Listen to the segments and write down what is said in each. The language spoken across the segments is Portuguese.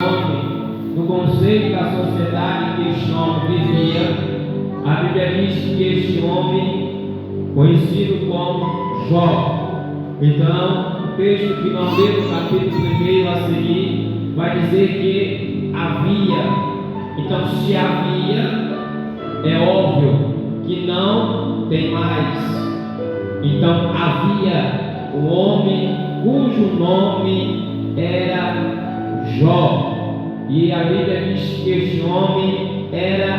No conceito da sociedade que este homem vivia, a Bíblia diz que este homem, conhecido como Jó. Então, o texto que nós lemos no capítulo 1 a seguir, vai dizer que havia. Então, se havia, é óbvio que não tem mais. Então, havia um homem cujo nome era Jó. E a Bíblia diz que este homem era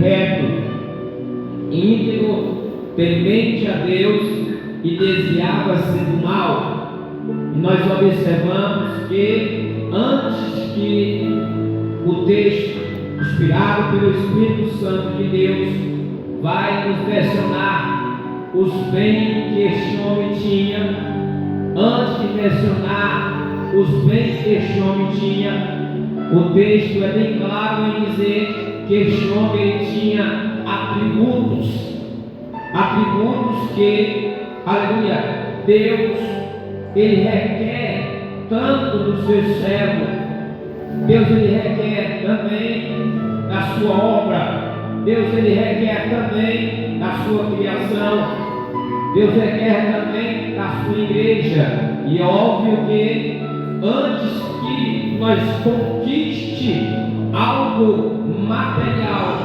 reto, íntegro, temente a Deus e desviava-se do mal. E nós observamos que antes que o texto, inspirado pelo Espírito Santo de Deus, vai nos mencionar os bens que este homem tinha. Antes de mencionar os bens que este homem tinha, o texto é bem claro em dizer que este homem tinha atributos que, aleluia, Deus, Ele requer tanto do seu servo. Deus, Ele requer também da sua obra. Deus, Ele requer também da sua criação. Deus requer também da sua igreja. E é óbvio que antes que nós conquiste algo material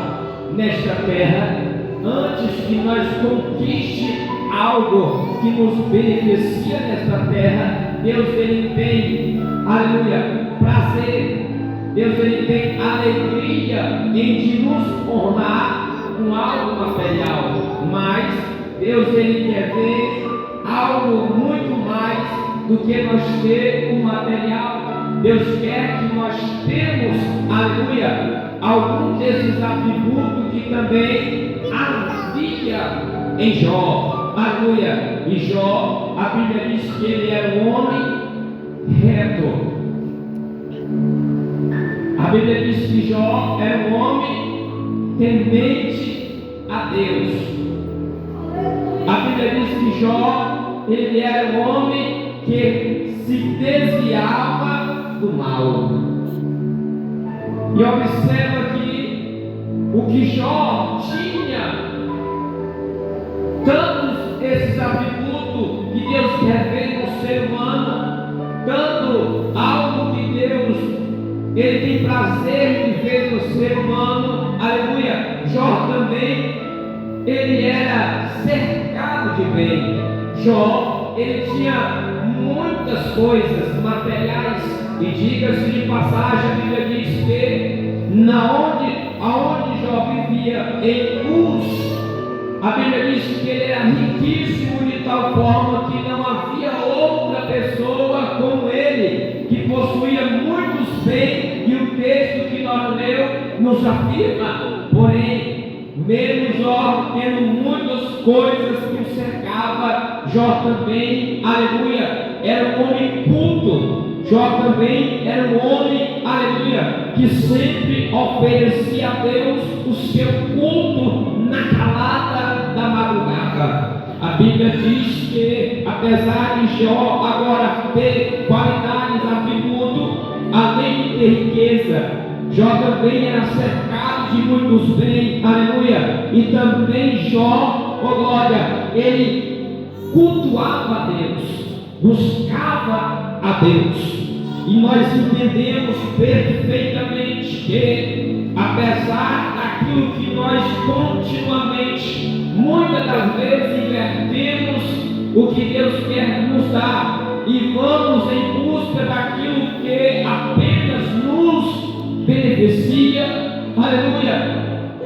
nesta terra, antes que nós conquiste algo que nos beneficia nesta terra, Deus, Ele tem, aleluia, prazer. Deus, Ele tem alegria em de nos honrar com algo material. Mas Deus, Ele quer ver algo muito mais do que nós ter o material. Deus quer que nós temos, aleluia, algum desses atributos que também havia em Jó, aleluia. E Jó, a Bíblia diz que ele era um homem reto. A Bíblia diz que Jó era um homem temente a Deus. A Bíblia diz que Jó, ele era um homem que se desviava do mal. E observa que o que Jó tinha, tantos esses atributos que Deus quer ver no ser humano, tanto algo que Deus, Ele tem prazer de ver no ser humano, aleluia. Jó também, ele era cercado de bem. Jó, ele tinha muitas coisas materiais. E diga-se de passagem, a Bíblia diz que aonde Jó vivia, em Uz, a Bíblia diz que ele era riquíssimo de tal forma que não havia outra pessoa como ele, que possuía muitos bens, e o texto que nós lemos nos afirma. Porém, mesmo Jó tendo muitas coisas que o cercava, Jó também, aleluia, era um homem culto. Jó também era um homem, aleluia, que sempre oferecia a Deus o seu culto na calada da madrugada. A Bíblia diz que, apesar de Jó agora ter qualidades, atributos, além de ter riqueza, Jó também era cercado de muitos bens, aleluia. E também Jó, oh glória, ele cultuava a Deus, buscava a Deus. E nós entendemos perfeitamente que, apesar daquilo que nós continuamente, muitas das vezes, invertemos o que Deus quer nos dar e vamos em busca daquilo que apenas nos beneficia, aleluia,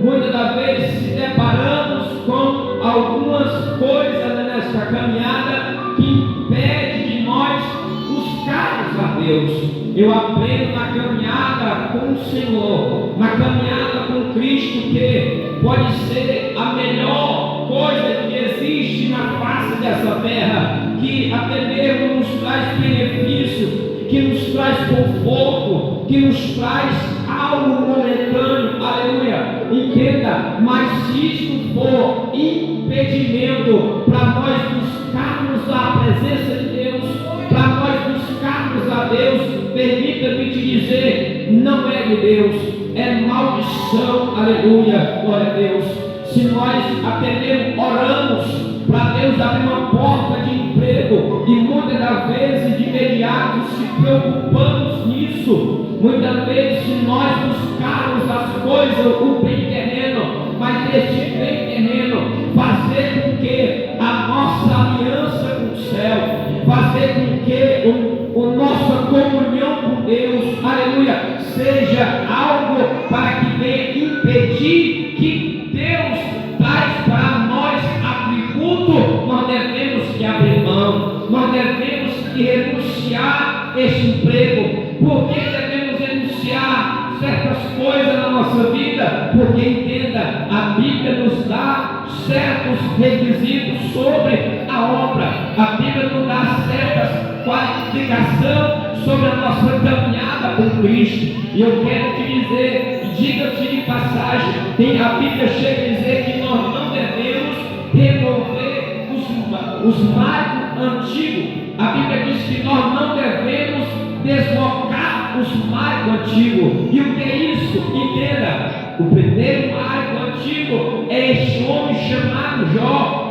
muitas das vezes se deparamos com algumas coisas nessa caminhada que impedem de nós buscarmos a Deus. Eu aprendo na caminhada com o Senhor, na caminhada com Cristo, que pode ser a melhor coisa que existe na face dessa terra, que até mesmo nos traz benefício, que nos traz conforto, que nos traz algo momentâneo, aleluia. Entenda, mas se isto for impedimento para nós buscarmos a presença de Deus, para nós buscarmos a Deus, permita-me te dizer, não é de Deus, é maldição, aleluia, glória a Deus. Se nós até mesmo oramos para Deus abrir uma porta de emprego e muitas das vezes de imediato se preocupamos nisso, muitas vezes se nós buscarmos as coisas, o bem terreno, mas este bem terreno fazer com que a nossa aliança com o céu, fazer com que a nossa comunhão com Deus, aleluia, seja algo para que venha impedir que Deus traz para nós atributo, nós devemos que abrir mão, nós devemos que renunciar este emprego. Por que devemos renunciar certas coisas na nossa vida? Porque entenda, a Bíblia nos dá certos requisitos sobre a obra, a Bíblia nos dá certas qualificações sobre a nossa caminhada com Cristo. E eu quero te dizer, diga-se de passagem, a Bíblia chega a dizer que nós não devemos remover os marcos antigos. A Bíblia diz que nós não devemos deslocar os marcos antigos. E o que é isso? Entenda, o primeiro marco antigo é este homem chamado Jó.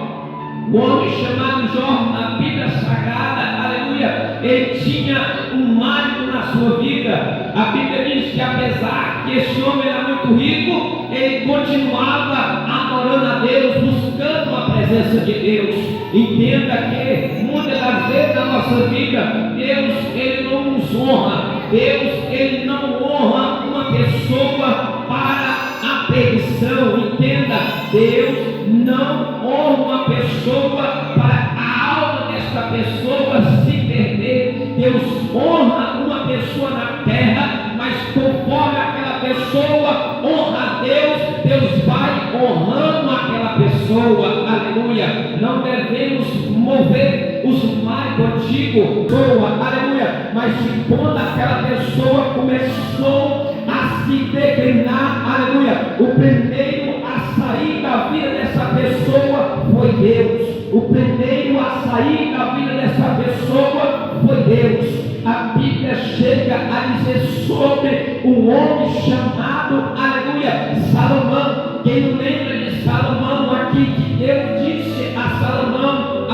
O homem chamado Jó, na Bíblia Sagrada, aleluia, ele tinha um marco na sua vida. A Bíblia diz que apesar que esse homem era muito rico, ele continuava adorando a Deus, buscando a presença de Deus. Entenda que muitas das vezes na nossa vida, Deus ele não nos honra, Deus ele não honra uma pessoa para a perdição. Entenda, Deus não honra uma pessoa para a alma desta pessoa se perder. Deus honra uma pessoa na terra, mas conforme aquela pessoa honra a Deus, Deus vai honrando aquela pessoa, aleluia. Não devemos mover os marcos antigos, aleluia, mas quando aquela pessoa começou a se declinar, aleluia, o primeiro a sair da vida dessa pessoa foi Deus. O primeiro a sair da vida dessa pessoa foi Deus. A Bíblia chega a dizer sobre um homem chamado, aleluia, Salomão. Quem não lembra de Salomão aqui, que Deus disse a Salomão: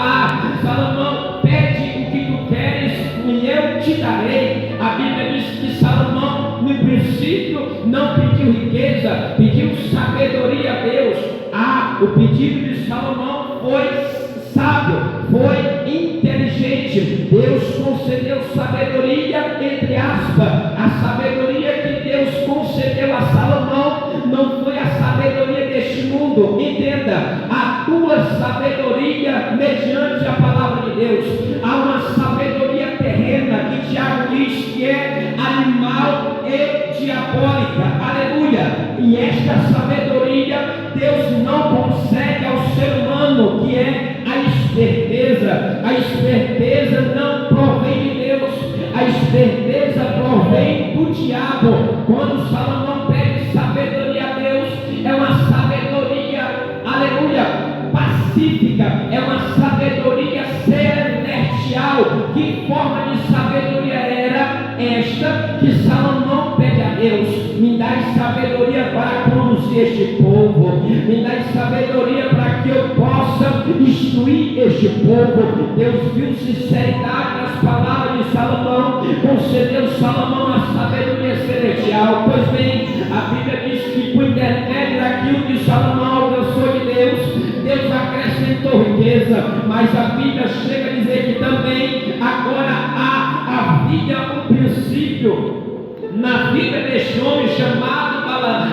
Salomão, pede o que tu queres e eu te darei. A Bíblia diz que Salomão, no princípio, não pediu riqueza, pediu sabedoria a Deus. O pedido de Salomão foi sábio, foi inteligente. Deus concedeu sabedoria, entre aspas. A sabedoria que Deus concedeu a Salomão não foi a sabedoria deste mundo. Entenda, a tua sabedoria mediante a palavra de Deus. Há uma sabedoria terrena que Tiago diz que é animal e diabólica, aleluia. E esta sabedoria Deus não concede ao ser humano, que é a esperteza. A esperteza não provém de Deus, a esperteza provém do diabo. Quando Salomão pede sabedoria a Deus, é uma sabedoria, aleluia, pacífica, é uma sabedoria celestial. Que forma de sabedoria era esta que Salomão pede a Deus? Me dá sabedoria para conduzir este povo, me dá sabedoria para que eu possa instruir este povo. Deus viu sinceridade nas palavras de Salomão, concedeu Salomão a sabedoria celestial. Pois bem, a Bíblia diz que por intermédio daquilo que Salomão alcançou de Deus, Deus acrescentou riqueza. Mas a Bíblia chega a dizer que também agora há a vida, um princípio na vida deste homem chamado,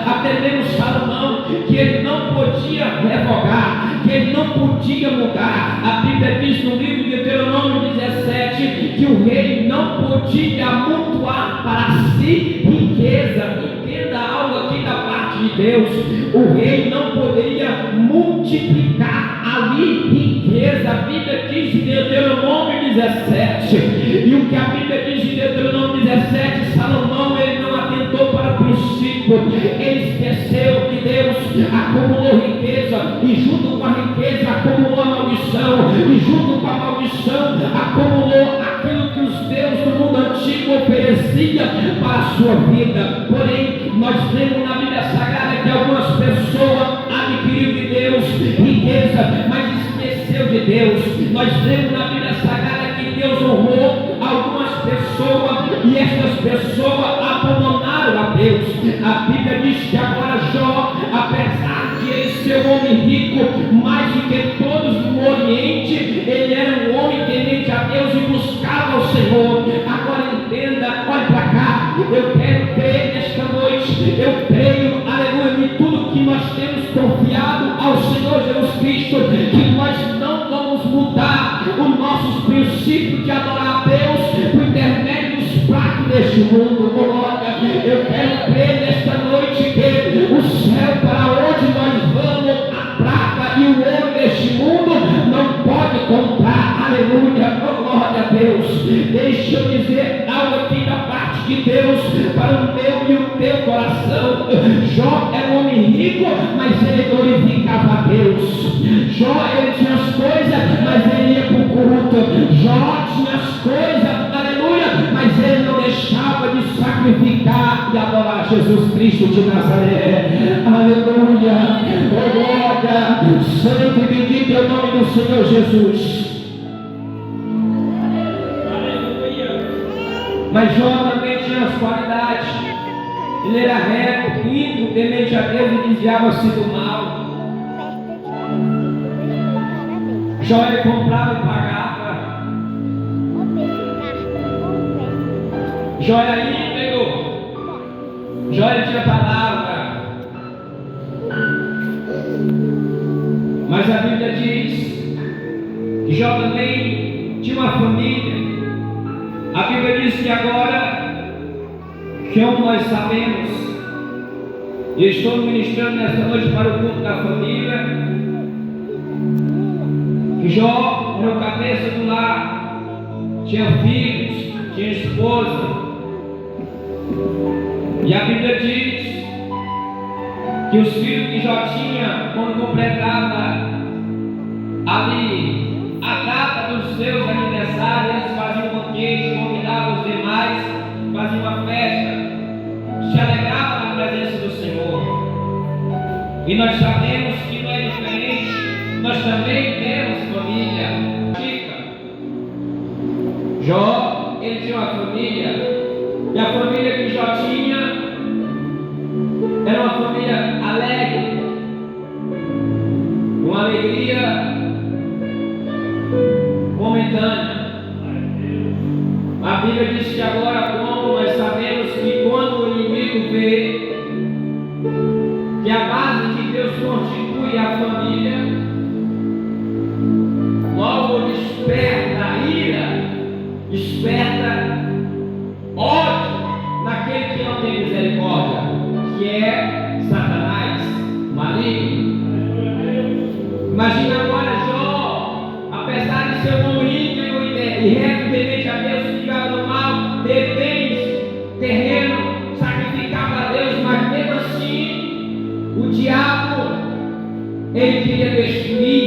até mesmo Salomão, que ele não podia revogar, que ele não podia mudar. A Bíblia diz no livro de Deuteronômio 17 que o rei não podia amontoar para si riqueza. Entenda algo aqui da parte de Deus: o rei não poderia multiplicar ali riqueza. A Bíblia diz em Deuteronômio 17, e o que a Bíblia diz em Deuteronômio 17, Salomão ele não atentou para o princípio, ele esqueceu que Deus acumulou riqueza, e junto com a riqueza acumulou a maldição, e junto com a maldição acumulou aquilo que os deuses do mundo antigo ofereciam. profecia para a sua vida. Porém, nós vemos na Bíblia Sagrada que algumas pessoas adquiriram de Deus riqueza, mas esqueceu de Deus. Nós vemos na Bíblia Sagrada que Deus honrou algumas pessoas e estas pessoas abandonaram a Deus. A Bíblia diz que agora Jó, apesar de ele ser um homem rico, mais do que todos no Oriente, ele era um homem temente a Deus e buscava o Senhor. Agora entenda, olhe para cá, eu quero crer nesta noite, eu creio, aleluia, em tudo que nós temos confiado ao Senhor Jesus Cristo, que nós não vamos mudar os nossos princípios de adorar a Deus por intermédio dos pratos deste mundo. Glória, eu quero crer nesta noite que o céu para onde nós vamos, a prata e o ouro deste mundo não pode comprar. Aleluia, glória a Deus. Deixa eu dizer algo aqui da parte de Deus para o meu e o teu coração. Jó era um homem rico, mas ele glorificava a Deus. Jó, ele tinha as coisas, mas ele ia para o culto. Jó tinha as coisas, aleluia, mas ele não deixava de sacrificar e adorar Jesus Cristo de Nazaré. Aleluia, glória, santo e bendito é o nome do Senhor Jesus. Mas Jó também tinha as qualidades. Ele era reto, íntegro, temente a Deus e desviava-se do mal. Jó ele comprava e pagava. Jó era íntegro. Jó ele tinha palavra. Mas a Bíblia diz que Jó também tinha uma família. A Bíblia diz que agora, como nós sabemos, e estou ministrando nesta noite para o culto da família, que Jó era o cabeça do lar, tinha filhos, tinha esposa, e a Bíblia diz que os filhos que Jó tinha, quando completava ali a data dos seus aniversários, eles faziam um banquete, convidavam os demais, faziam uma festa, se alegravam na presença do Senhor. E nós sabemos que não é diferente, nós também temos família. Jó, ele tinha uma família, e a família que Jó tinha era uma família alegre, uma alegria momentânea. A Bíblia diz que agora, como nós sabemos que quando o inimigo vê que a base de Deus constitui a família, logo desperta ira, desperta ódio naquele que não tem misericórdia, que é Satanás, maligno. Imagina agora Jó, apesar de ser um homem íntegro e reto, temente a Deus, ligado no mal, ter bens, terreno, sacrificava a Deus, mas mesmo assim, o diabo, ele queria destruir,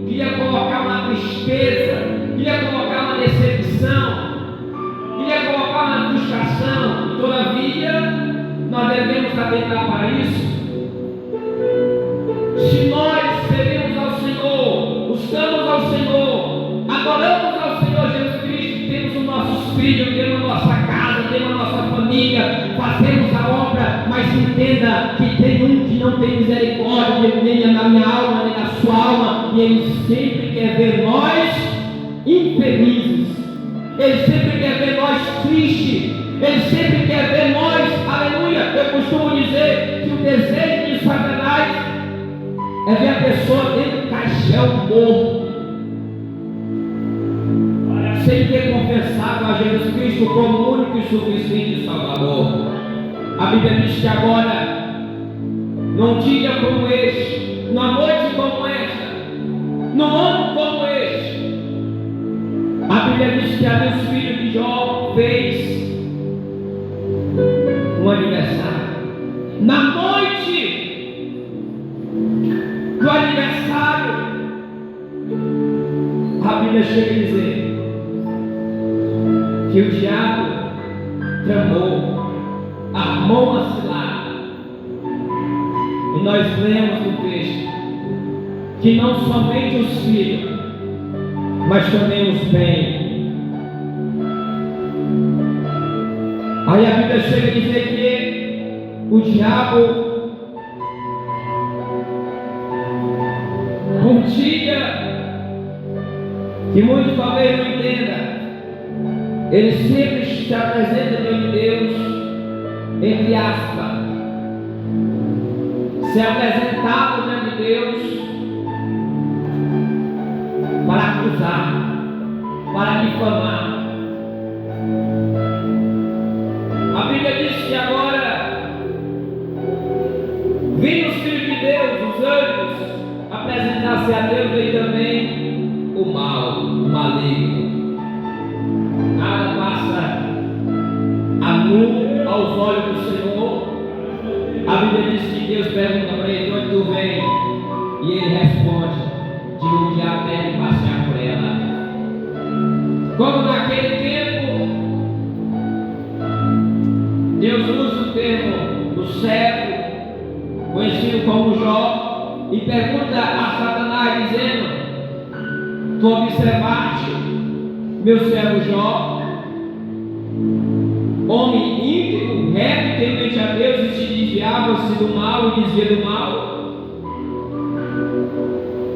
queria colocar uma tristeza, queria colocar uma decepção, queria colocar uma frustração. Todavia, nós devemos atentar para isso. Se nós servimos ao Senhor, buscamos ao Senhor, adoramos ao Senhor Jesus Cristo, temos os nossos filhos, temos a nossa casa, temos a nossa família, fazemos a obra, mas entenda que tem um que não tem misericórdia, nem na minha alma, nem na sua alma, e ele sempre quer ver nós infelizes, ele sempre quer ver nós tristes, ele sempre quer ver nós, aleluia. Eu costumo dizer que o desejo de Satanás é ver a pessoa dentro do caixão morto, sem ter confessado a Jesus Cristo como o único e suficiente Salvador. A Bíblia diz que agora, num dia como este, numa noite como esta, num ano como este, a Bíblia diz que ali os filhos de Jó fez um aniversário. Na noite do aniversário, a Bíblia chega a dizer que o diabo amoncelada. E nós lemos no texto que não somente os filhos, mas também os bens. Aí a Bíblia chega a dizer que o diabo, um dia, que muitos talvez não entendam, ele sempre se apresenta diante de Deus, entre aspas, se apresentava diante de Deus para acusar, para difamar. A Bíblia diz que agora, vindo os filhos de Deus, os anjos, apresentar-se a Deus, veio também o mal, o maligno. Nada passa a nu aos olhos do Senhor. A Bíblia diz que Deus pergunta para ele: onde tu vem? E ele responde: de onde a terra e passear por ela. Como naquele tempo, Deus usa o termo do servo, conhecido como Jó, e pergunta a Satanás, dizendo: tu observaste meu servo Jó, homem íntegro, reto, temente a Deus, e se desviava-se do mal e dizia do mal.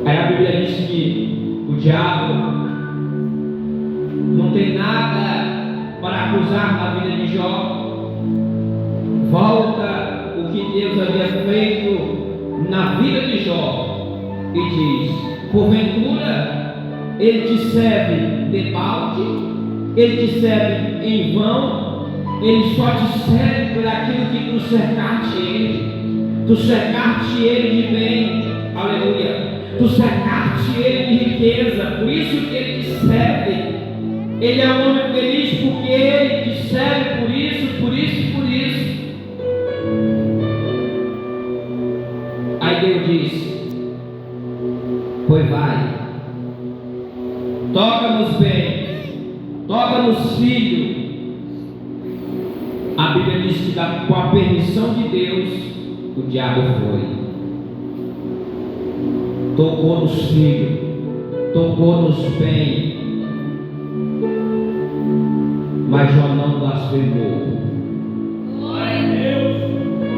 Aí a Bíblia diz que o diabo não tem nada para acusar na vida de Jó. Volta o que Deus havia feito na vida de Jó e diz: porventura ele te serve de balde, ele te serve em vão, ele só te serve por aquilo que tu cercaste ele. Tu cercaste ele de bem, aleluia. Tu cercaste ele de riqueza, por isso que ele te serve. Ele é um homem feliz porque ele te serve por isso, por isso e por isso. Aí Deus disse: pois vai, toca nos bens, toca nos filhos. A Bíblia diz que com a permissão de Deus, o diabo foi. Tocou nos filhos, tocou nos bens, mas Jó não blasfemou.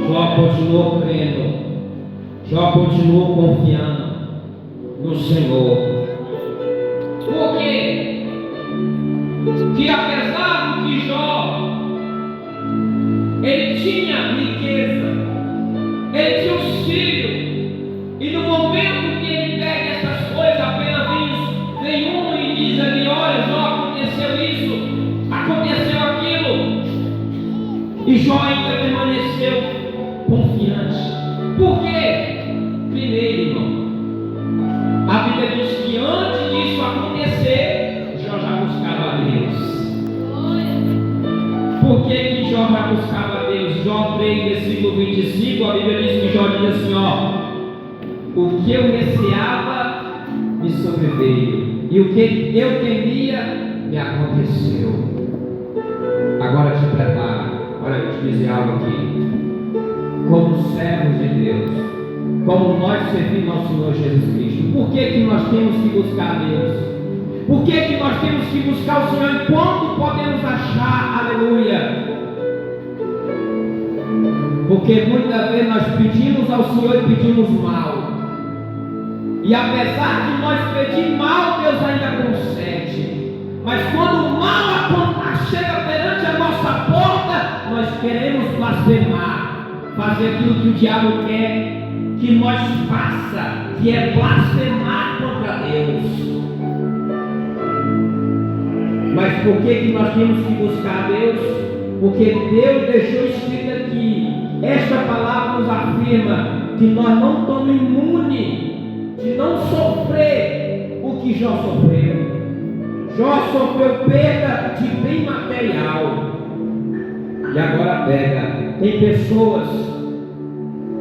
Jó continuou crendo, Jó continuou confiando no Senhor. Por quê? Que apesar do que Jó, ele tinha riqueza, ele tinha os filhos, e no momento que ele pega essas coisas, apenas vem um e diz ali: olha, Jó, aconteceu isso, aconteceu aquilo, e Jó ainda permaneceu confiante. Por quê? Primeiro, irmão, a Bíblia diz que antes disso acontecer, Jó já buscava a Deus. Por que Jó já buscava a Deus? Jó 3, versículo 25, a Bíblia diz que Jó diz assim: ó, o que eu receava me sobreveio, e o que eu temia me aconteceu. Agora te prepara, olha, eu te dizer algo aqui. Como servos de Deus, como nós servimos ao Senhor Jesus Cristo, por que nós temos que buscar a Deus? Por que nós temos que buscar o Senhor enquanto podemos achar? Aleluia! Porque muitas vezes nós pedimos ao Senhor e pedimos mal. E apesar de nós pedir mal, Deus ainda concede. Mas quando o mal chega perante a nossa porta, nós queremos blasfemar, fazer aquilo que o diabo quer que nós faça, que é blasfemar contra Deus. Mas por que nós temos que buscar a Deus? Porque Deus deixou escrito aqui, esta palavra nos afirma que nós não estamos imunes de não sofrer o que Jó sofreu. Jó sofreu perda de bem material. E agora pega, tem pessoas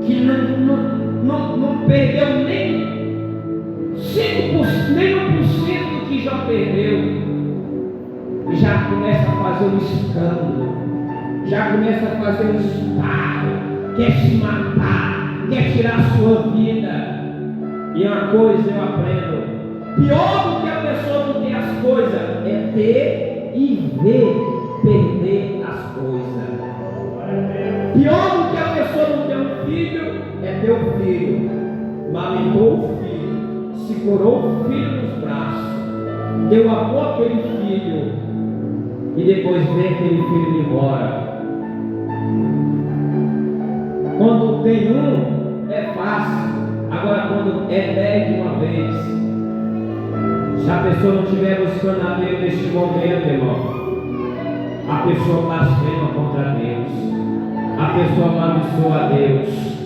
que não perdeu nem 5%, nem 1% do que Jó perdeu, e já começa a fazer um escândalo, já começa a fazer um estado, quer se matar, quer tirar a sua vida. E uma coisa eu aprendo: pior do que a pessoa não ter as coisas é ter e ver perder as coisas. Pior do que a pessoa não ter um filho é ter um filho, mamitou o filho, segurou o filho nos braços, deu amor àquele filho e depois ver aquele filho ir embora. Quando tem um é fácil, agora quando é 10 de uma vez, se a pessoa não estiver buscando a Deus neste momento, irmão, a pessoa blasfema contra Deus, a pessoa amaldiçoa a Deus.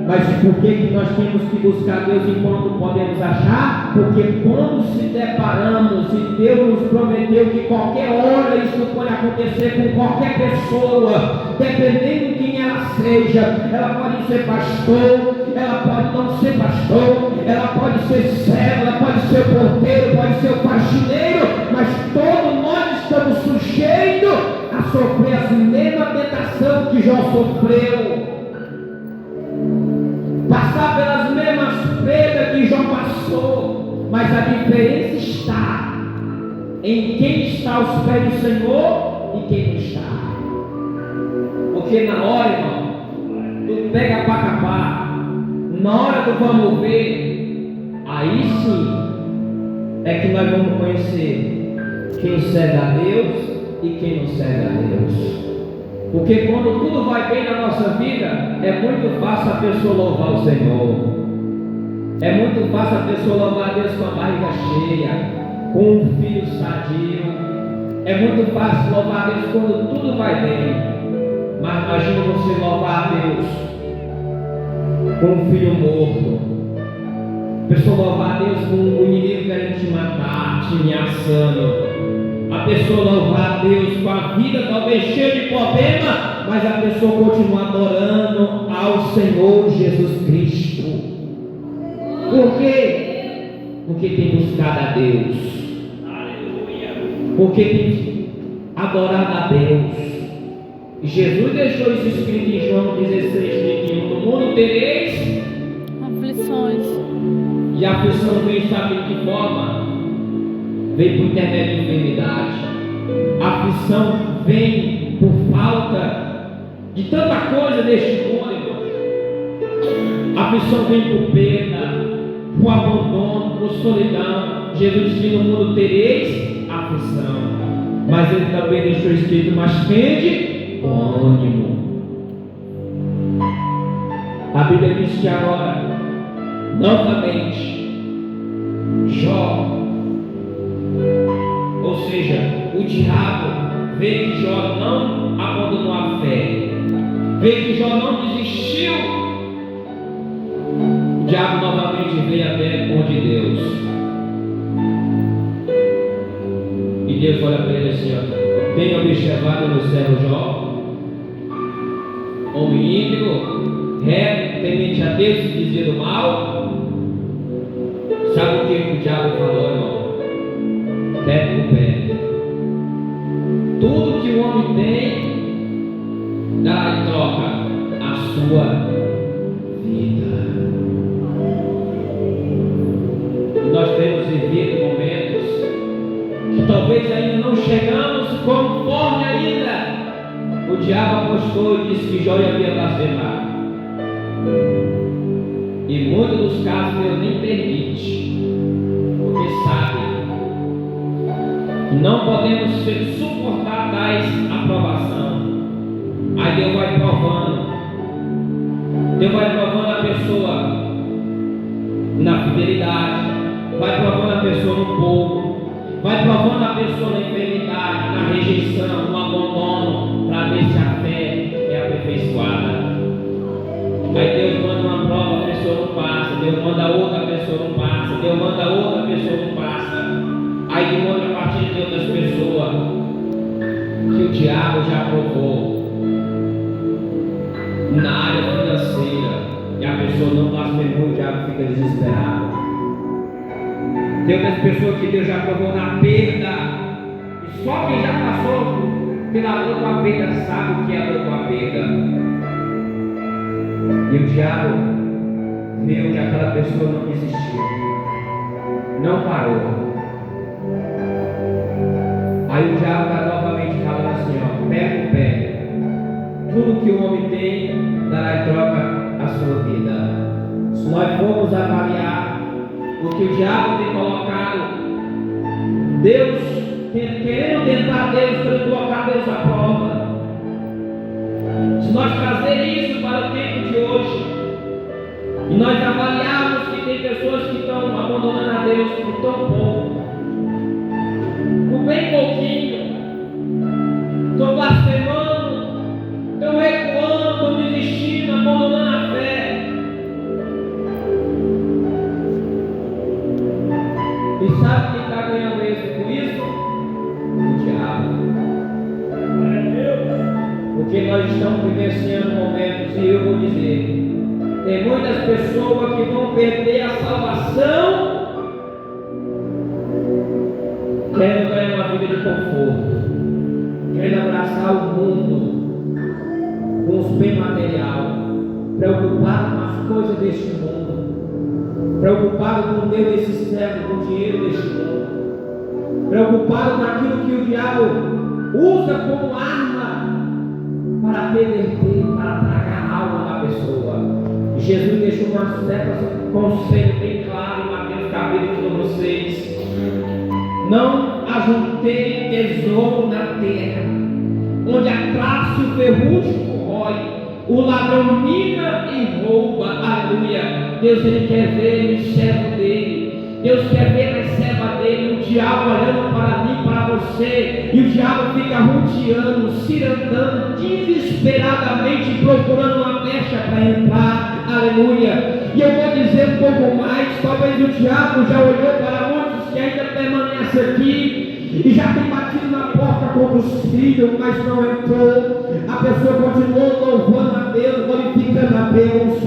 Mas por que nós temos que buscar Deus enquanto podemos achar? Porque quando se deparamos e Deus nos prometeu que qualquer hora isso pode acontecer com qualquer pessoa, dependendo de quem ela seja, ela pode ser pastor, ela pode não ser pastor, ela pode ser servo, ela pode ser porteiro, pode ser o faxineiro, mas todos nós estamos sujeitos a sofrer a mesma tentação que Jó sofreu, passar pelas mesmas perdas que Jó passou, mas a diferença está em quem está aos pés do Senhor e quem não está. Porque na hora, irmão, tu pega para capar, na hora do vamos ver, aí sim é que nós vamos conhecer quem serve a Deus e quem não serve a Deus. Porque quando tudo vai bem na nossa vida, é muito fácil a pessoa louvar o Senhor. É muito fácil a pessoa louvar a Deus com a barriga cheia, com um filho sadio. É muito fácil louvar a Deus quando tudo vai bem. Mas imagina você louvar a Deus com um filho morto. A pessoa louvar a Deus com um inimigo querendo te matar, te ameaçando. A pessoa louvar a Deus com a vida talvez cheia de problema, mas a pessoa continua adorando ao Senhor Jesus Cristo. Por quê? Porque tem buscado a Deus. Porque tem adorado a Deus. E Jesus deixou isso escrito em João 16:31. No mundo tereis aflições. E a aflição vem, sabe de que forma? Vem por intermédio de enfermidade. A aflição vem por falta de tanta coisa neste mundo, irmão. A aflição vem por perda, por abandono, por solidão. Jesus disse: no mundo tereis aflição, mas ele também deixou escrito: mas tende bom ânimo. A Bíblia diz que agora, novamente, Jó, ou seja, o diabo vê que Jó não abandonou a fé, vê que Jó não desistiu. O diabo novamente veio até o de Deus. E Deus olha para ele assim: ó, tenha observado no servo Jó, homem íntegro, reto, temente a Deus, se desvia do mal. Sabe o que o diabo falou, irmão? Pé por pé. Tudo que o homem tem, dá em troca a sua vida. E nós temos vivido momentos que talvez ainda não chegamos conforme ainda o diabo apostou e disse que Jó ia blasfemar. E muitos dos casos Deus nem permite, porque sabe que não podemos suportar tais aprovação. Aí Deus vai provando a pessoa na fidelidade, vai provando a pessoa no pouco, vai provando a pessoa na enfermidade, na rejeição, no abandono, para ver se a fé é aperfeiçoada. Aí Deus manda uma prova, a pessoa não passa. Deus manda outra, a pessoa não passa. Deus manda outra, a pessoa não passa. Aí demonstra a partir de outras pessoas que o diabo já provou na área financeira e a pessoa não blasfemou, o diabo fica desesperado. Tem outras pessoas que Deus já provou na perda, e só quem já passou pela dor com a perda, sabe o que é a dor com a perda. E o diabo viu que aquela pessoa não desistiu, não parou. Aí o diabo está novamente falando assim, ó, pega o pé. Tudo que o homem tem, dará em troca a sua vida. Se nós formos avaliar o que o diabo tem colocado, Deus, querendo tentar Deus, querendo colocar Deus à prova. Se nós trazermos isso para o tempo de hoje, e nós avaliarmos que tem pessoas que estão abandonando a Deus por tão pouco, por bem pouquinho, estão blasfemando, estão recuando, estão desistindo, abandonando a fé. E sabe quem está ganhando êxito com isso? O diabo. Porque nós estamos vivenciando momentos, e eu vou dizer, tem muitas pessoas que vão perder a salvação querendo ganhar uma vida de conforto, querendo abraçar o mundo com os bens materiais, preocupado com as coisas deste mundo, preocupado com o Deus desse século, com o dinheiro deste mundo, preocupado com aquilo que o diabo usa como arma para perverter, para tragar a alma da pessoa. Jesus deixou um certo conselho bem claro em Mateus capítulo 6. Não ajuntei tesouro na terra, onde a traça e o ferrugem corrói, o ladrão mina e rouba. Aleluia. Deus, Ele quer ver o servo dele. Deus quer ver a serva dele. O diabo olhando para mim, para você, e o diabo fica rodeando, cirandando, desesperadamente procurando uma brecha para entrar. Aleluia. E eu vou dizer um pouco mais. Talvez o diabo já olhou para muitos que ainda permanecem aqui e já tem batido na porta contra os filhos, mas não entrou. A pessoa continuou louvando a Deus, glorificando a Deus.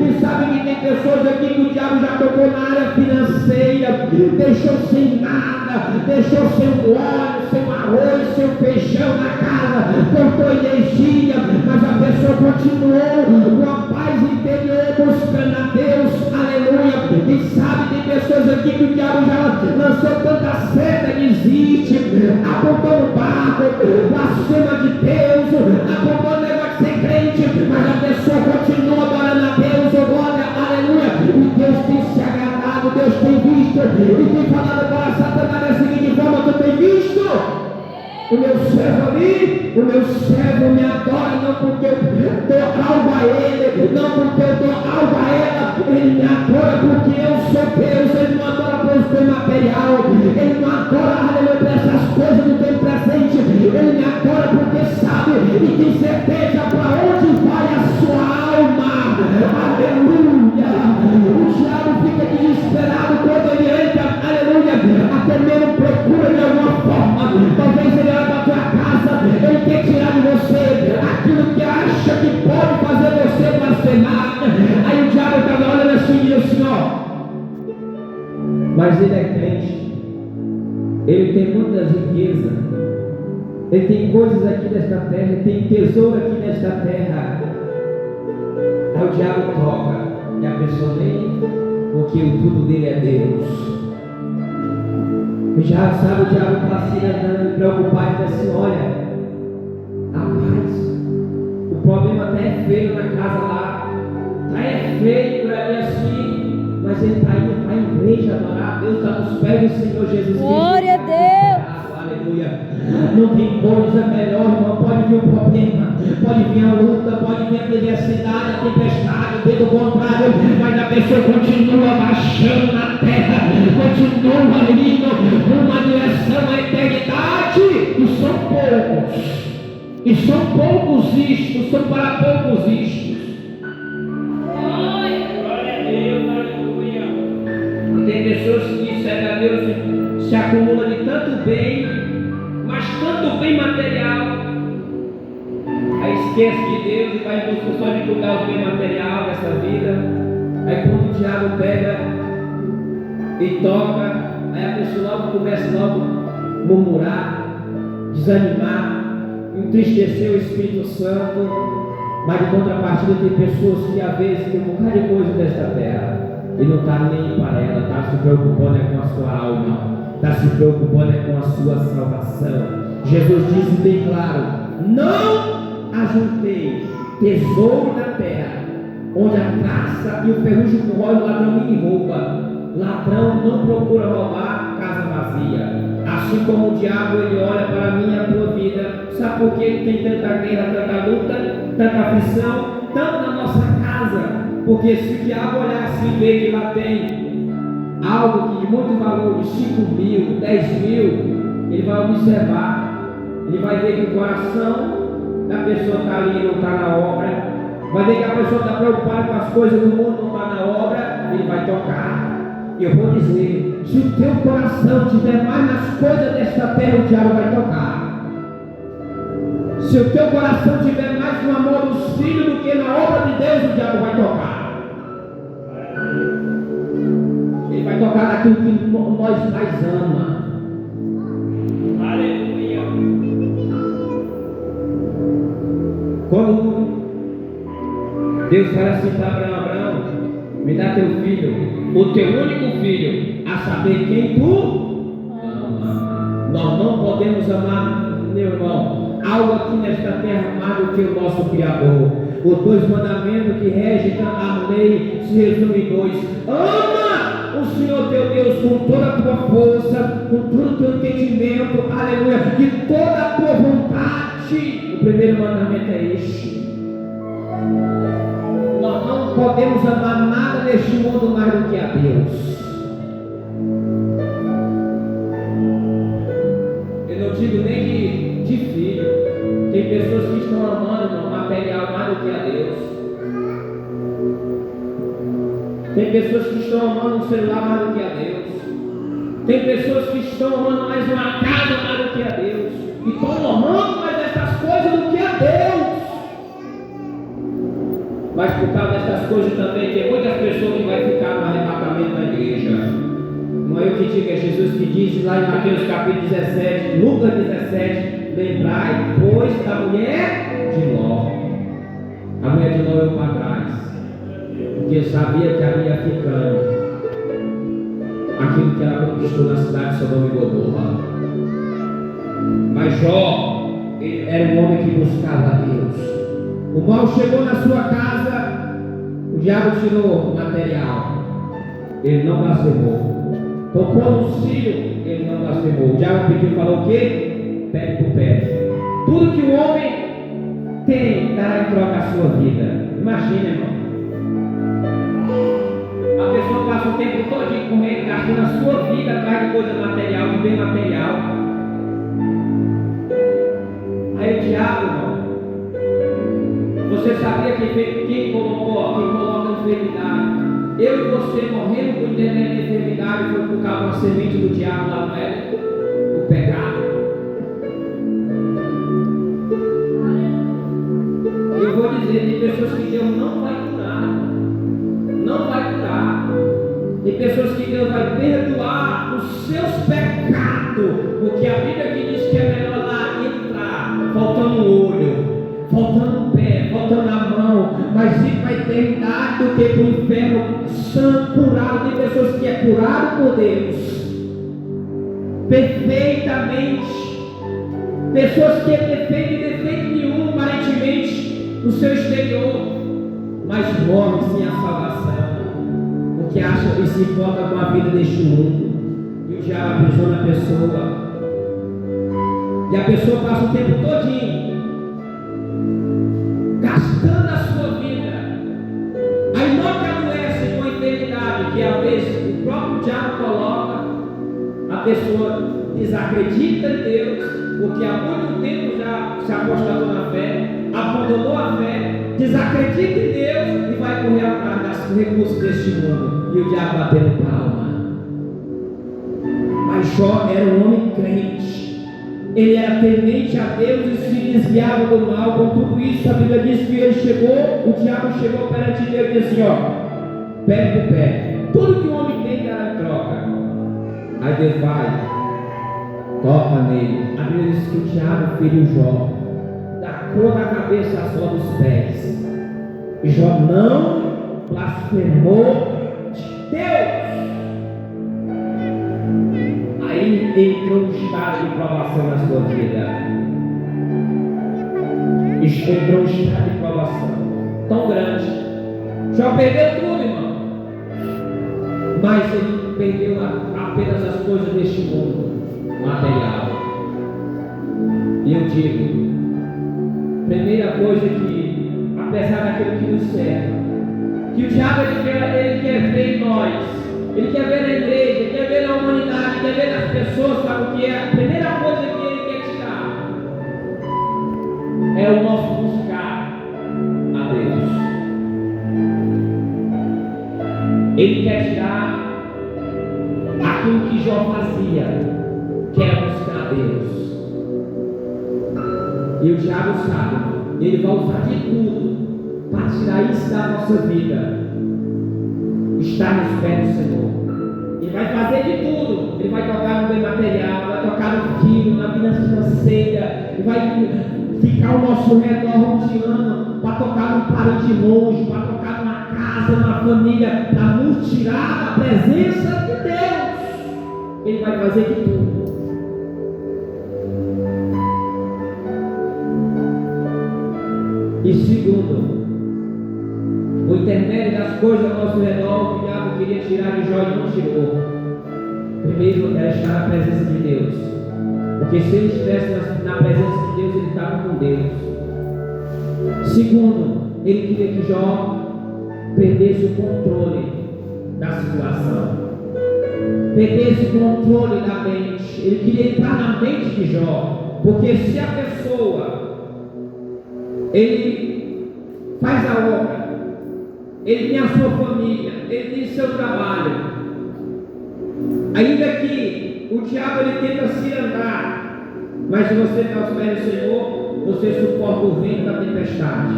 E sabe que tem pessoas aqui que o diabo já tocou na área financeira, deixou sem nada, deixou sem óleo, sem arroz, sem feijão na casa, cortou energia, mas a pessoa continuou com a paz interior, buscando a Deus. Aleluia. E sabe, tem pessoas aqui que o diabo já lançou tanta seta, desiste, apontou o barco, blasfema de Deus, apontou o negócio de ser crente, mas a pessoa continua adorando a Deus, glória, aleluia. E Deus tem se agradado, Deus tem visto, e tem falado para Satanás da seguinte forma: tu tem visto o meu servo ali? O meu servo me adora, não porque eu dou algo a ele, não porque eu dou algo a ela, ele me adora porque eu sou Deus. Ele não adora pelos bens material, ele não adora, aleluia, por essas coisas do tempo presente, ele me adora porque sabe e tem certeza para onde vai a sua alma. Aleluia. O diabo fica desesperado quando ele entra, aleluia, até mesmo procura de alguma forma, talvez ele olha para a tua casa, ele quer tirar de você aquilo que acha que pode fazer você blasfemar. Aí o diabo está olhando assim e diz assim, ó, mas ele é crente, ele tem muitas riquezas, ele tem coisas aqui nesta terra, ele tem tesouro aqui nesta terra. Aí o diabo toca e a pessoa nem, porque o tudo dele é Deus. Já sabe, o diabo está se andando preocupado e diz assim, olha, rapaz, o problema até é feio na casa lá, é feio por ali assim, mas ele está indo para a igreja adorar a Deus, está nos pés do Senhor Jesus Cristo. Glória a Deus. Aleluia. Não tem coisa melhor, irmão. Pode vir o problema, pode vir a luta, pode vir a adversidade, a tempestade, pelo contrário, mas a pessoa continua baixando na terra, continua indo numa direção à eternidade. E são poucos, e são poucos istos, são para poucos istos. Glória a Deus, aleluia. Tem pessoas que servem a Deus, se acumulam de tanto bem, mas tanto bem material, aí esquece de Deus e vai em busca só de cuidar o bem material dessa vida. Aí quando o diabo pega e toca, aí a pessoa logo começa logo a murmurar, desanimar, entristecer o Espírito Santo, mas de contrapartida tem pessoas que às vezes tem um bocado de coisa desta terra e não está nem para ela, está se preocupando com a sua alma, está se preocupando com a sua salvação. Jesus disse bem claro: não ajuntei tesouro na terra, onde a traça e o ferrugem corrói, o ladrão me rouba. Ladrão não procura roubar casa vazia. Assim como o diabo, ele olha para a minha tua vida. Sabe por que tem tanta guerra, tanta luta, tanta aflição, tanto na nossa casa? Porque se o diabo olhar assim e ver que lá tem algo que de muito valor, de 5 mil, 10 mil, ele vai observar, ele vai ver que o coração da pessoa está ali e não está na obra, vai ver que a pessoa está preocupada com as coisas do mundo, não está na obra, ele vai tocar. E eu vou dizer, se o teu coração estiver mais nas coisas desta terra, o diabo vai tocar. Se o teu coração estiver mais no amor dos filhos do que na obra de Deus, o diabo vai tocar. Ele vai tocar naquilo que nós mais amamos. Aleluia. Quando Deus fala assim para Abraão: me dá teu filho, o teu único filho, a saber quem tu ama. Nós não podemos amar, meu irmão, algo aqui nesta terra mais do que o nosso Criador. Os 2 mandamentos que regem a lei se resumem em 2: ama o Senhor teu Deus com toda a tua força, com todo o teu entendimento, aleluia, de toda a tua vontade. O primeiro mandamento é este. Nós não podemos amar nada neste mundo mais do que a Deus. Eu não digo nem de filho. Tem pessoas que estão amando o material mais do que a Deus. Tem pessoas que estão amando o celular mais do que a Deus. Tem pessoas que estão amando mais uma casa mais do que a Deus. E estão amando mais essas coisas do que a Deus. Mas por causa dessas coisas também tem muitas pessoas que vão ficar no arrebatamento da igreja. Não é eu que digo, é Jesus que diz lá em Mateus capítulo 17, Lucas 17: lembrai, pois, da mulher de Ló. A mulher de Ló olhou para trás, porque sabia que havia ficando aquilo que ela conquistou na cidade de Sodoma e Gomorra. Mas Jó, ele era um homem que buscava a Deus. O mal chegou na sua casa, o diabo tirou o material, ele não blasfemou. Tocou no filho, ele não blasfemou. O diabo pediu, falou o quê? Pé por pé. Tudo que o homem tem, dará em troca a sua vida. Imagina, irmão. A pessoa passa o tempo todo correndo, gastando a sua vida atrás de coisa material, de bem material. Aí o diabo, irmão, você sabia quem coloca enfermidade? Eu e você morrendo por internet de enfermidade foi por causa da semente do diabo lá no Éden, o pecado. Eu vou dizer, tem pessoas que Deus não vai curar. Não vai curar. Tem pessoas que Deus vai perdoar os seus pecados, porque a Bíblia que diz que é melhor lá entrar, faltando um olho, faltando um pé, faltando a mão, mas ir para a eternidade do que para o inferno santo, curado. Tem pessoas que é curado por Deus perfeitamente, pessoas que é defeito nenhum aparentemente no seu exterior, mas morrem sem a salvação, porque acha que se importa com a vida deste mundo, e o diabo aprisiona a pessoa, e a pessoa passa o tempo todinho gastando a sua vida, aí não que adoece com a enfermidade, que às vezes o próprio diabo coloca, a pessoa desacredita em Deus, porque há muito tempo já se apostatou na fé, abandonou a fé, desacredita em Deus e vai correr atrás dos recursos deste mundo, e o diabo batendo palma. Mas Jó era um homem crente, ele era temente a Deus e se desviava do mal. Com tudo isso, a Bíblia diz que o diabo chegou perante Deus e disse assim, ó, pé por pé, tudo que o homem tem dará em troca. Aí Deus vai, toca nele. A Bíblia diz que o diabo feriu Jó pôr na cabeça a sola dos pés. Jó não blasfemou de Deus. Aí entrou um estado de provação na sua vida. Entrou um estado de provação tão grande. Jó perdeu tudo, irmão. Mas ele perdeu apenas as coisas deste mundo material. E eu digo, primeira coisa que, apesar daquilo que nos serve, que o diabo ele quer ver em nós, ele quer ver na igreja, ele quer ver na humanidade, ele quer ver nas pessoas, sabe o que é? A primeira coisa que ele quer tirar é o nosso buscar a Deus. Ele quer tirar aquilo que Jó fazia, que era buscar a Deus. E o diabo sabe, ele vai usar de tudo para tirar isso da nossa vida. Estar nos pés do Senhor. Ele vai fazer de tudo. Ele vai tocar no bem material, vai tocar no filho, na vida financeira. Ele vai ficar ao nosso redor rodeando, para tocar num parente longe, para tocar numa casa, numa família, para nos tirar da presença de Deus. Ele vai fazer de tudo. E segundo, o intermédio das coisas ao nosso redor, o diabo queria tirar de Jó e não tirou. Primeiro era estar na presença de Deus, porque se ele estivesse na presença de Deus, ele estava com Deus. Segundo, ele queria que Jó perdesse o controle da situação, perdesse o controle da mente. Ele queria entrar na mente de Jó, porque se a pessoa ele faz a obra, ele tem a sua família, ele tem seu trabalho, ainda que o diabo ele tenta se andar, mas se você está aos pés do Senhor, você suporta o vento da tempestade.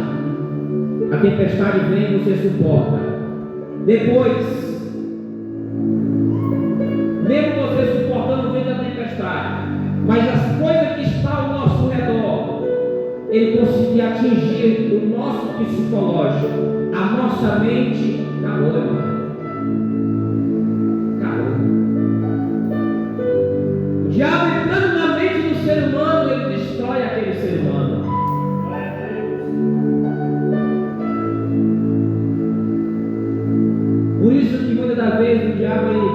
A tempestade vem, você suporta. Depois, mesmo você suportando o vento da tempestade, mas as coisas que estão ao nosso redor, ele conseguia atingir o nosso psicológico, a nossa mente. Acabou, irmão. Acabou. O diabo entrando na mente do ser humano, ele destrói aquele ser humano. Por isso que muitas das vezes o diabo ele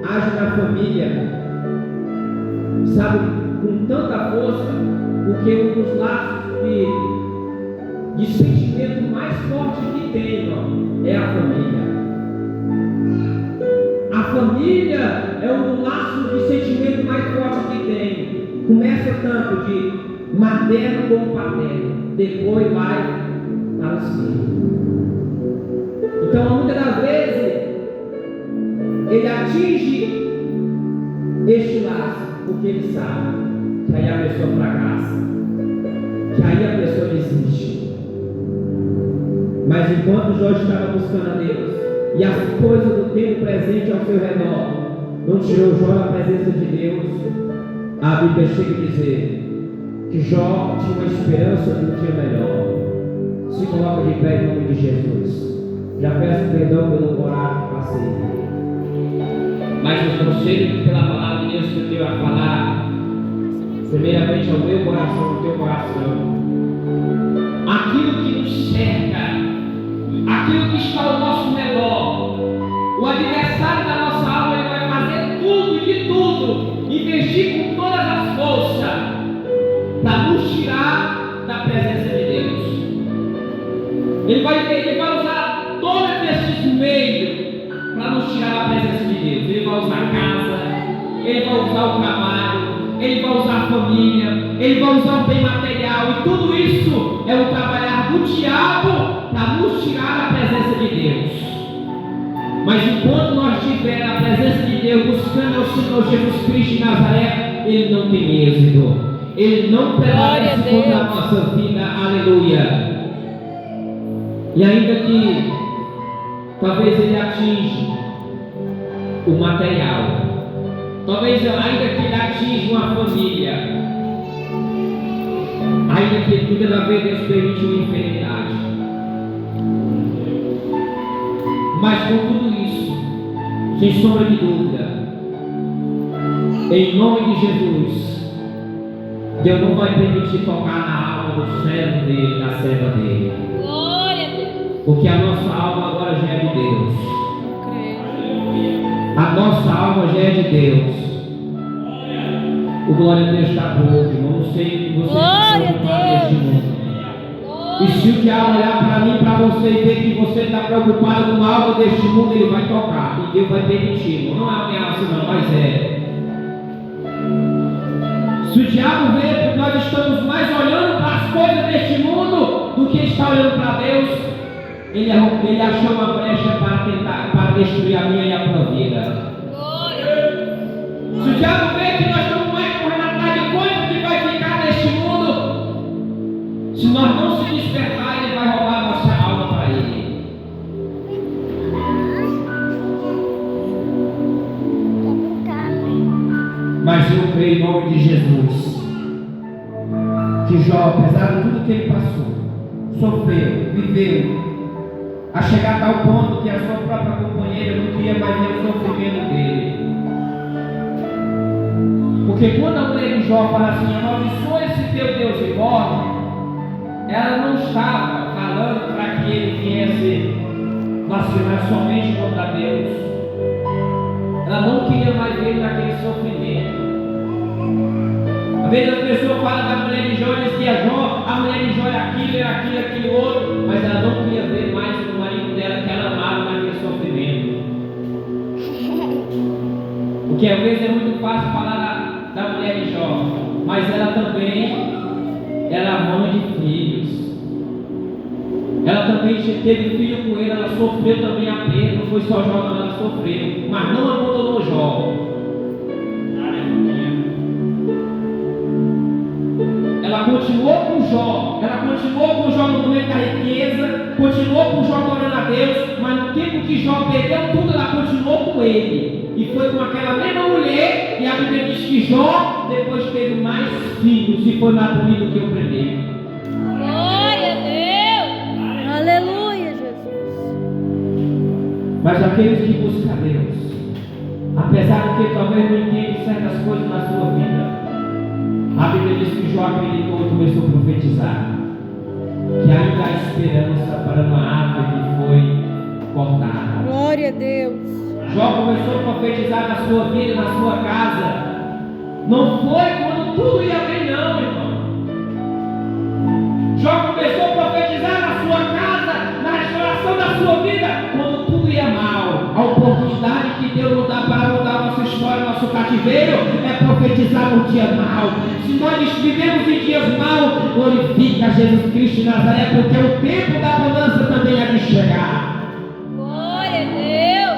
age na família, sabe, com tanta força, porque um dos laços de sentimento mais forte que tem, irmão, é a família. A família é um dos laços de sentimento mais forte que tem. Começa tanto de materno como paterno, depois vai para os filhos. Então, muitas das vezes ele atinge este laço, porque ele sabe que aí a pessoa fracassa, que aí a pessoa desiste. Mas enquanto Jó estava buscando a Deus, e as coisas do tempo presente ao seu redor não tirou Jó da presença de Deus, a Bíblia chega a dizer que Jó tinha uma esperança de um dia melhor. Se coloca de pé em nome de Jesus. Já peço perdão pelo horário que passei. Mas eu conselho pela palavra de Deus que eu tenho a falar, primeiramente ao meu coração, ao teu coração. Aquilo que nos cerca, aquilo que está ao nosso redor, o adversário da nossa alma, ele vai fazer tudo e de tudo, investir com todas as forças para nos tirar da presença de Deus. Ele vai usar todos esses meios para nos tirar da presença de Deus. Ele vai usar a casa, ele vai usar o trabalho, ele vai usar a família, ele vai usar o bem material, e tudo isso é o trabalhar do diabo para nos tirar da presença de Deus. Mas enquanto nós estivermos na presença de Deus, buscando o Senhor Jesus Cristo de Nazaré, ele não tem êxito, ele não prevalece contra a nossa vida. Aleluia. E ainda que talvez ele atinja o material, talvez ainda que ele atinja uma família, Ainda que muitas das vezes Deus permite uma enfermidade. Mas com tudo isso, sem sombra de dúvida, em nome de Jesus, Deus não vai permitir tocar na alma do servo dele, da serva dele. Glória a Deus. Porque a nossa alma agora já é de Deus. Creio. A nossa alma já é de Deus. O glória a Deus está pouco, irmão. Não sei o que você está preocupado neste mundo. E se o diabo olhar para mim, para você e ver que você está preocupado com algo deste mundo, ele vai tocar. E Deus vai permitir. Não é ameaça não, mas é. Se o diabo vê que nós estamos mais olhando para as coisas deste mundo do que está olhando para Deus, ele achou uma brecha para destruir a minha e a tua vida. Se o diabo vê que nós estamos mais correndo atrás de coisas que vai ficar neste mundo, se nós não se despertar, ele vai roubar a nossa alma para ele. Mas eu creio em nome de Jesus que Jó, apesar de tudo que ele passou, sofreu, viveu, a chegar a tal ponto que a sua própria companheira não queria mais ver o sofrimento dele. Porque quando a mulher de Jó fala assim, amaldiçoa esse teu Deus e morre, ela não estava falando para que ele viesse vacilar somente contra Deus. Ela não queria mais ver naquele sofrimento. Às vezes as pessoas falam da mulher de Jó e dizem que a mulher de Jó é aquilo, outro, mas ela não queria ver mais o marido dela que ela amava naquele sofrimento. Porque às vezes é muito fácil falar da mulher de Jó, mas ela também era mãe de filhos. Ela também teve filho com ele, ela sofreu também a perda, não foi só Jó, não, ela sofreu, mas não abandonou Jó. Ela continuou com Jó no momento da riqueza, continuou com Jó adorando a Deus, mas no tempo que Jó perdeu tudo, ela continuou com ele. E foi com aquela mesma mulher, e a Bíblia diz que Jó depois teve mais filhos, e foi mais bonito que o primeiro. Glória a Deus. Aleluia, Jesus. Mas aqueles que buscam a Deus, apesar de que talvez não entendam certas coisas na sua vida, a Bíblia diz que Jó acreditou e começou a profetizar que ainda há esperança para uma árvore que foi cortada. Glória a Deus. Jó começou a profetizar na sua vida, na sua casa. Não foi quando tudo ia bem, não, irmão. Jó começou a profetizar na sua casa, na restauração da sua vida, quando tudo ia mal. A oportunidade que Deus nos dá para mudar a nossa história, nosso cativeiro, é profetizar no dia mal. Se nós vivemos em dias maus, glorifica Jesus Cristo de Nazaré, porque o tempo da mudança também há de chegar. Glória a Deus.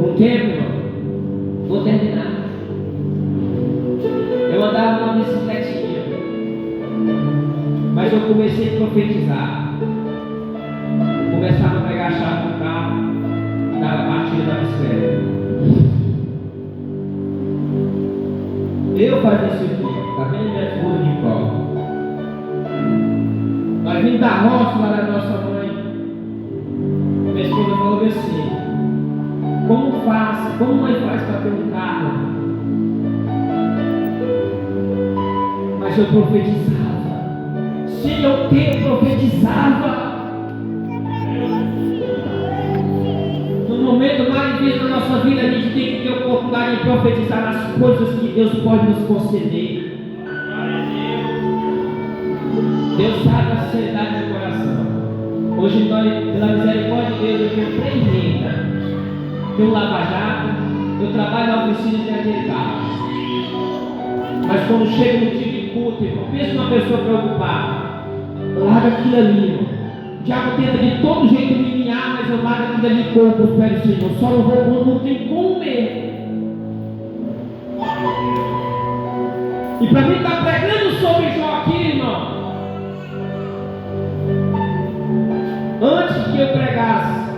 O tempo, irmão, vou terminar. Eu andava numa bicicletinha, mas eu comecei a profetizar. Começava a pegar a chave do carro, dava a partida da bicicleta. Eu fazia isso aqui, tá vendo minha esposa de prova? Nós vimos da roça lá da nossa mãe. Minha esposa falou assim: como mãe faz para ter um carro? Mas eu profetizava. Sem eu ter, eu profetizava. No momento mais difícil da nossa vida, a gente tem que ter a oportunidade de profetizar nas coisas que Deus pode nos conceder. Deus sabe a sinceridade do coração. Hoje nós, pela misericórdia de Deus, eu tenho 3 rendas. Tenho um lava-jato, eu trabalho na oficina de aquele carro. Mas quando chega no dia de culto, irmão, pensa numa pessoa preocupada. Larga aquilo ali, irmão. O diabo tenta de todo jeito me minhar, mas eu largo aquilo ali com os pés do Senhor. Só não vou quando não tem como comer. E para mim estar pregando sobre Jó aqui, irmão, antes que eu pregasse,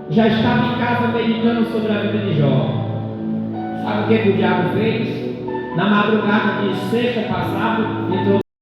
já estava em casa meditando sobre a vida de Jó. Sabe o que o diabo fez? Na madrugada de sexta passada, entrou